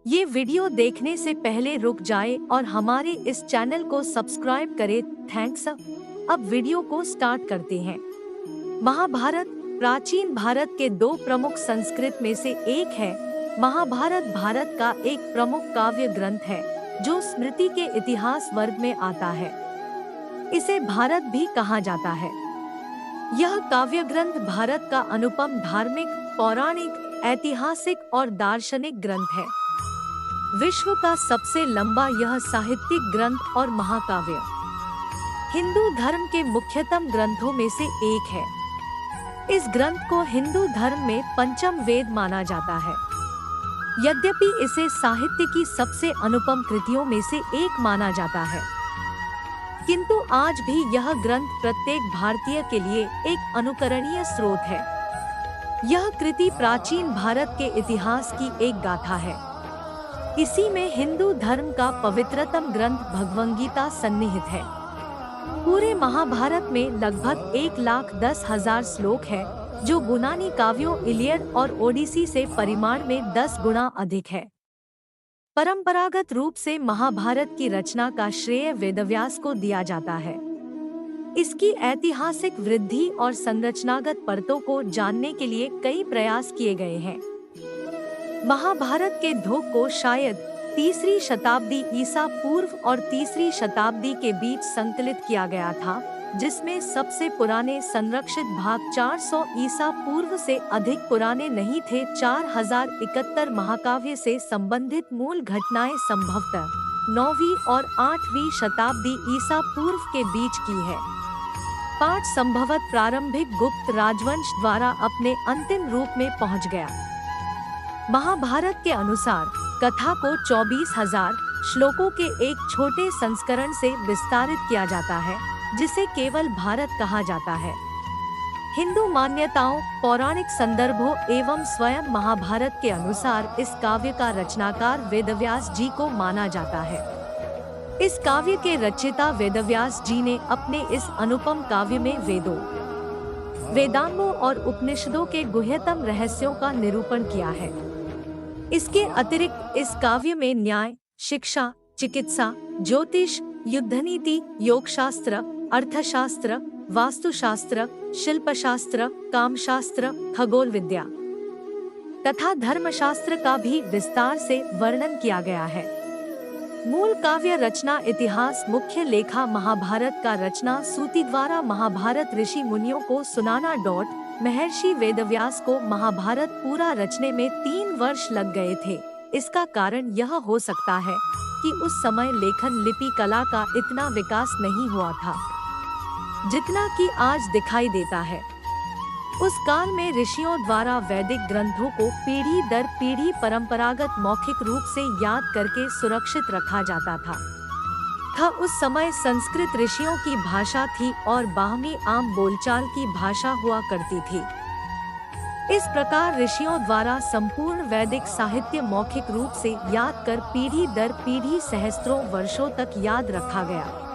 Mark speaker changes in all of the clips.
Speaker 1: ये वीडियो देखने से पहले रुक जाए और हमारे इस चैनल को सब्सक्राइब करे। थैंक्स। अब वीडियो को स्टार्ट करते हैं। महाभारत प्राचीन भारत के दो प्रमुख संस्कृत में से एक है। महाभारत भारत का एक प्रमुख काव्य ग्रंथ है जो स्मृति के इतिहास वर्ग में आता है। इसे भारत भी कहा जाता है। यह काव्य ग्रंथ भारत का अनुपम धार्मिक, पौराणिक, ऐतिहासिक और दार्शनिक ग्रंथ है। विश्व का सबसे लंबा यह साहित्यिक ग्रंथ और महाकाव्य हिंदू धर्म के मुख्यतम ग्रंथों में से एक है। इस ग्रंथ को हिंदू धर्म में पंचम वेद माना जाता है। यद्यपि इसे साहित्य की सबसे अनुपम कृतियों में से एक माना जाता है, किंतु आज भी यह ग्रंथ प्रत्येक भारतीय के लिए एक अनुकरणीय स्रोत है। यह कृति प्राचीन भारत के इतिहास की एक गाथा है। इसी में हिंदू धर्म का पवित्रतम ग्रंथ भगवद्गीता सन्निहित है। पूरे महाभारत में लगभग 1,10,000 श्लोक है, जो यूनानी काव्यों इलियड और ओडिसी से परिमाण में 10 गुना अधिक है। परंपरागत रूप से महाभारत की रचना का श्रेय वेदव्यास को दिया जाता है। इसकी ऐतिहासिक वृद्धि और संरचनागत परतों को जानने के लिए कई प्रयास किए गए हैं। महाभारत के ध्रुव को शायद 3री शताब्दी ईसा पूर्व और 3री शताब्दी के बीच संकलित किया गया था, जिसमें सबसे पुराने संरक्षित भाग 400 ईसा पूर्व से अधिक पुराने नहीं थे। 4071 महाकाव्य से संबंधित मूल घटनाएं संभवतः 9वीं और 8वीं शताब्दी ईसा पूर्व के बीच की है। पाठ संभवत प्रारंभिक गुप्त राजवंश द्वारा अपने अंतिम रूप में पहुंच गया। महाभारत के अनुसार कथा को 24,000 श्लोकों के एक छोटे संस्करण से विस्तारित किया जाता है, जिसे केवल भारत कहा जाता है। हिंदू मान्यताओं, पौराणिक संदर्भों एवं स्वयं महाभारत के अनुसार इस काव्य का रचनाकार वेदव्यास जी को माना जाता है। इस काव्य के रचयिता वेदव्यास जी ने अपने इस अनुपम काव्य में वेदों, वेदांगों और उपनिषदों के गुह्यतम रहस्यों का निरूपण किया है। इसके अतिरिक्त इस काव्य में न्याय, शिक्षा, चिकित्सा, ज्योतिष, युद्धनीति, योगशास्त्र, अर्थशास्त्र, वास्तुशास्त्र, शिल्पशास्त्र, कामशास्त्र, खगोल विद्या तथा धर्मशास्त्र का भी विस्तार से वर्णन किया गया है। मूल काव्य रचना इतिहास मुख्य लेखा महाभारत का रचना सूति द्वारा महाभारत ऋषि मुनियों को सुनाना। महर्षि वेदव्यास को महाभारत पूरा रचने में 3 वर्ष लग गए थे। इसका कारण यह हो सकता है कि उस समय लेखन लिपि कला का इतना विकास नहीं हुआ था जितना कि आज दिखाई देता है। उस काल में ऋषियों द्वारा वैदिक ग्रंथों को पीढ़ी दर पीढ़ी परंपरागत मौखिक रूप से याद करके सुरक्षित रखा जाता था। उस समय संस्कृत ऋषियों की भाषा थी और ब्राह्मी आम बोलचाल की भाषा हुआ करती थी। इस प्रकार ऋषियों द्वारा संपूर्ण वैदिक साहित्य मौखिक रूप से याद कर पीढ़ी दर पीढ़ी सहस्त्रों वर्षों तक याद रखा गया।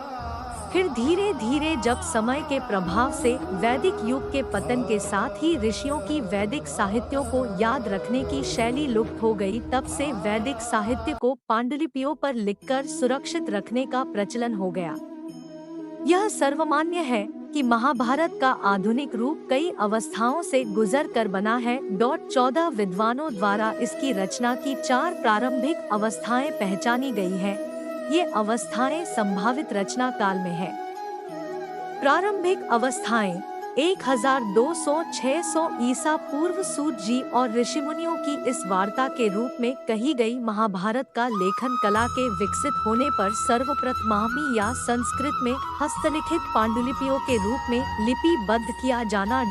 Speaker 1: फिर धीरे धीरे जब समय के प्रभाव से वैदिक युग के पतन के साथ ही ऋषियों की वैदिक साहित्यों को याद रखने की शैली लुप्त हो गई, तब से वैदिक साहित्य को पांडुलिपियों पर लिखकर सुरक्षित रखने का प्रचलन हो गया। यह सर्वमान्य है कि महाभारत का आधुनिक रूप कई अवस्थाओं से गुजर कर बना है। 14 विद्वानों द्वारा इसकी रचना की 4 प्रारंभिक अवस्थाएं पहचानी गई है। ये अवस्थाएं संभावित रचना काल में है। प्रारंभिक अवस्थाएं 1200-600 ईसा पूर्व सूत जी और ऋषिमुनियों की इस वार्ता के रूप में कही गई। महाभारत का लेखन कला के विकसित होने पर सर्वप्रथम ब्राह्मी या संस्कृत में हस्तलिखित पांडुलिपियों के रूप में लिपिबद्ध किया जाना।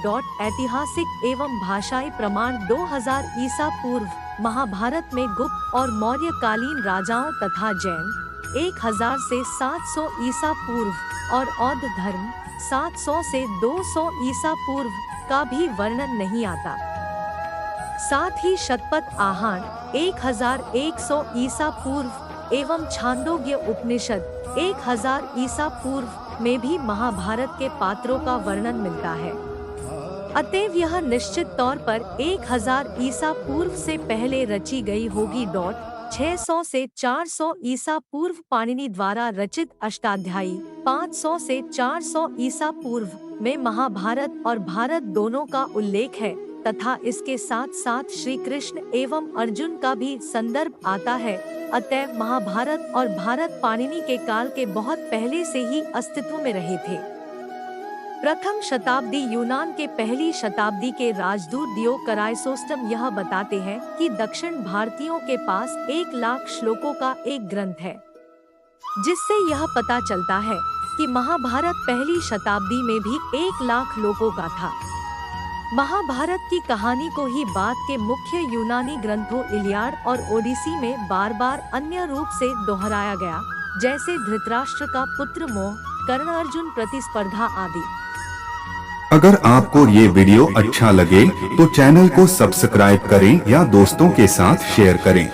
Speaker 1: ऐतिहासिक एवं भाषाई प्रमाण 2000 ईसा पूर्व महाभारत में गुप्त और मौर्य कालीन राजाओं तथा जैन 1000 से 700 ईसा पूर्व और औध धर्म 700 से 200 ईसा पूर्व का भी वर्णन नहीं आता। साथ ही शतपथ आहार 1100 ईसा पूर्व एवं छांदोग्य उपनिषद 1000 ईसा पूर्व में भी महाभारत के पात्रों का वर्णन मिलता है। अतएव यह निश्चित तौर पर 1000 ईसा पूर्व से पहले रची गई होगी। 600 से 400 ईसा पूर्व पाणिनि द्वारा रचित अष्टाध्यायी 500 से 400 ईसा पूर्व में महाभारत और भारत दोनों का उल्लेख है तथा इसके साथ साथ श्री कृष्ण एवं अर्जुन का भी संदर्भ आता है। अतः महाभारत और भारत पाणिनि के काल के बहुत पहले से ही अस्तित्व में रहे थे। प्रथम शताब्दी यूनान के पहली शताब्दी के राजदूत डियो कराइसोस्टम यह बताते हैं कि दक्षिण भारतीयों के पास 1,00,000 श्लोकों का एक ग्रंथ है, जिससे यह पता चलता है कि महाभारत पहली शताब्दी में भी 1,00,000 लोगों का था। महाभारत की कहानी को ही बाद के मुख्य यूनानी ग्रंथों इलियाड और ओडिसी में बार बार अन्य रूप से दोहराया गया, जैसे धृतराष्ट्र का पुत्र मोह, कर्ण अर्जुन प्रतिस्पर्धा आदि।
Speaker 2: अगर आपको ये वीडियो अच्छा लगे तो चैनल को सब्सक्राइब करें या दोस्तों के साथ शेयर करें।